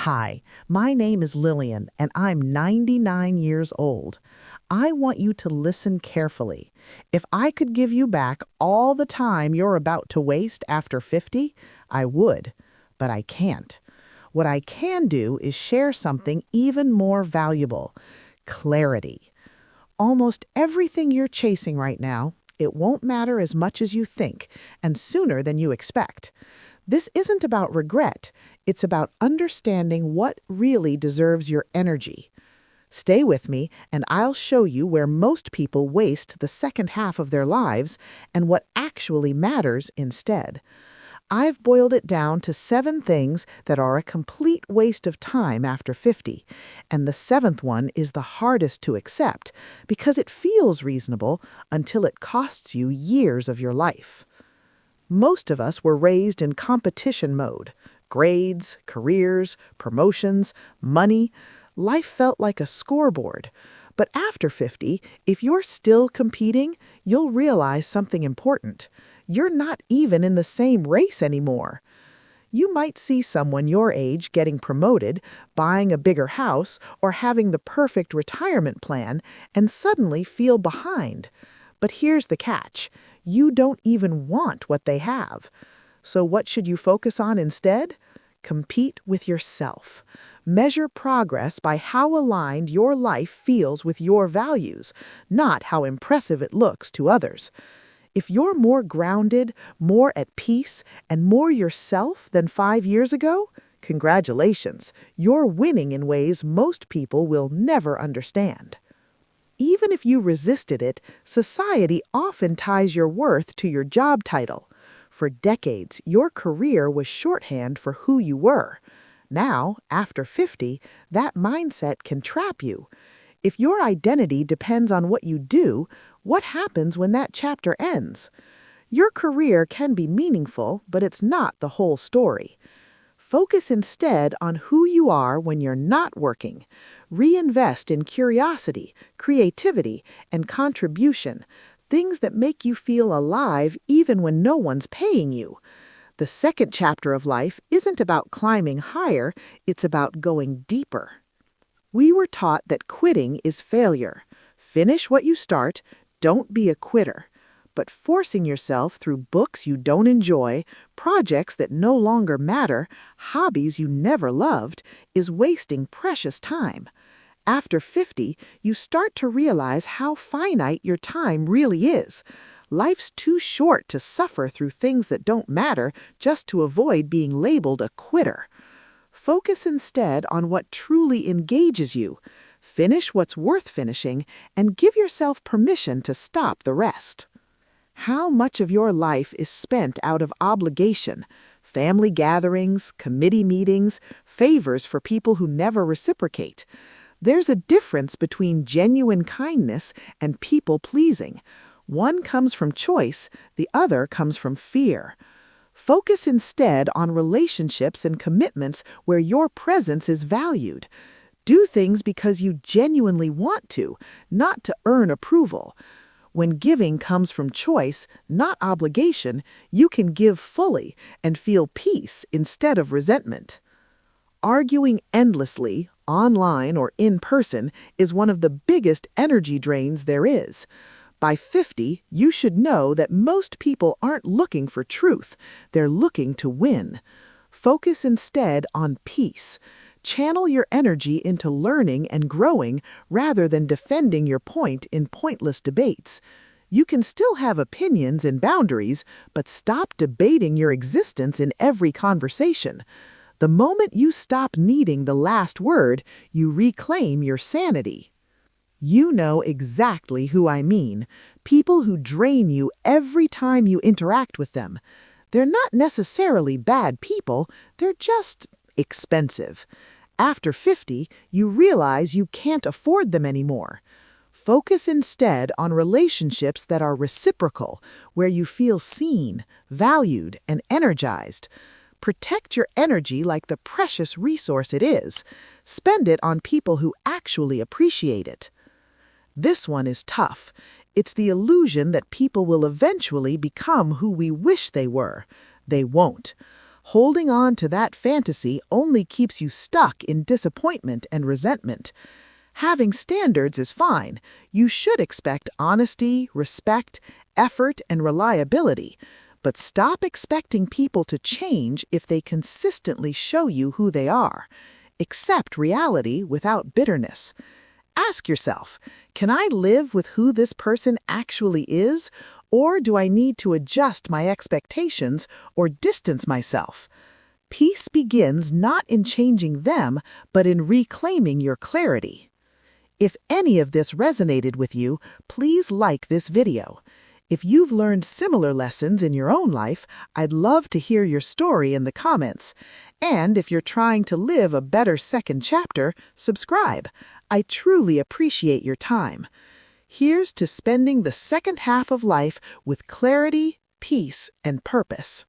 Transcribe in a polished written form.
Hi, my name is Lillian, and I'm 99 years old. I want you to listen carefully. If I could give you back all the time you're about to waste after 50, I would, but I can't. What I can do is share something even more valuable: clarity. Almost everything you're chasing right now, it won't matter as much as you think, and sooner than you expect. This isn't about regret, it's about understanding what really deserves your energy. Stay with me, and I'll show you where most people waste the second half of their lives and what actually matters instead. I've boiled it down to 7 things that are a complete waste of time after 50, and the seventh one is the hardest to accept because it feels reasonable until it costs you years of your life. Most of us were raised in competition mode. Grades, careers, promotions, money. Life felt like a scoreboard. But after 50, if you're still competing, you'll realize something important. You're not even in the same race anymore. You might see someone your age getting promoted, buying a bigger house, or having the perfect retirement plan, and suddenly feel behind. But here's the catch: you don't even want what they have. So what should you focus on instead? Compete with yourself. Measure progress by how aligned your life feels with your values, not how impressive it looks to others. If you're more grounded, more at peace, and more yourself than 5 years ago, congratulations, you're winning in ways most people will never understand. Even if you resisted it, society often ties your worth to your job title. For decades, your career was shorthand for who you were. Now, after 50, that mindset can trap you. If your identity depends on what you do, what happens when that chapter ends? Your career can be meaningful, but it's not the whole story. Focus instead on who you are when you're not working. Reinvest in curiosity, creativity, and contribution, things that make you feel alive even when no one's paying you. The second chapter of life isn't about climbing higher, it's about going deeper. We were taught that quitting is failure. Finish what you start, don't be a quitter. But forcing yourself through books you don't enjoy, projects that no longer matter, hobbies you never loved, is wasting precious time. After 50, you start to realize how finite your time really is. Life's too short to suffer through things that don't matter just to avoid being labeled a quitter. Focus instead on what truly engages you. Finish what's worth finishing and give yourself permission to stop the rest. How much of your life is spent out of obligation? Family gatherings, committee meetings, favors for people who never reciprocate. There's a difference between genuine kindness and people-pleasing. One comes from choice, the other comes from fear. Focus instead on relationships and commitments where your presence is valued. Do things because you genuinely want to, not to earn approval. When giving comes from choice, not obligation, you can give fully and feel peace instead of resentment. Arguing endlessly, online or in person, is one of the biggest energy drains there is. By 50, you should know that most people aren't looking for truth, they're looking to win. Focus instead on peace. Channel your energy into learning and growing rather than defending your point in pointless debates. You can still have opinions and boundaries, but stop debating your existence in every conversation. The moment you stop needing the last word, you reclaim your sanity. You know exactly who I mean. People who drain you every time you interact with them. They're not necessarily bad people, they're just expensive. After 50, you realize you can't afford them anymore. Focus instead on relationships that are reciprocal, where you feel seen, valued, and energized. Protect your energy like the precious resource it is. Spend it on people who actually appreciate it. This one is tough. It's the illusion that people will eventually become who we wish they were. They won't. Holding on to that fantasy only keeps you stuck in disappointment and resentment. Having standards is fine. You should expect honesty, respect, effort, and reliability. But stop expecting people to change if they consistently show you who they are. Accept reality without bitterness. Ask yourself, can I live with who this person actually is, or do I need to adjust my expectations or distance myself? Peace begins not in changing them, but in reclaiming your clarity. If any of this resonated with you, please like this video. If you've learned similar lessons in your own life, I'd love to hear your story in the comments. And if you're trying to live a better second chapter, subscribe. I truly appreciate your time. Here's to spending the second half of life with clarity, peace, and purpose.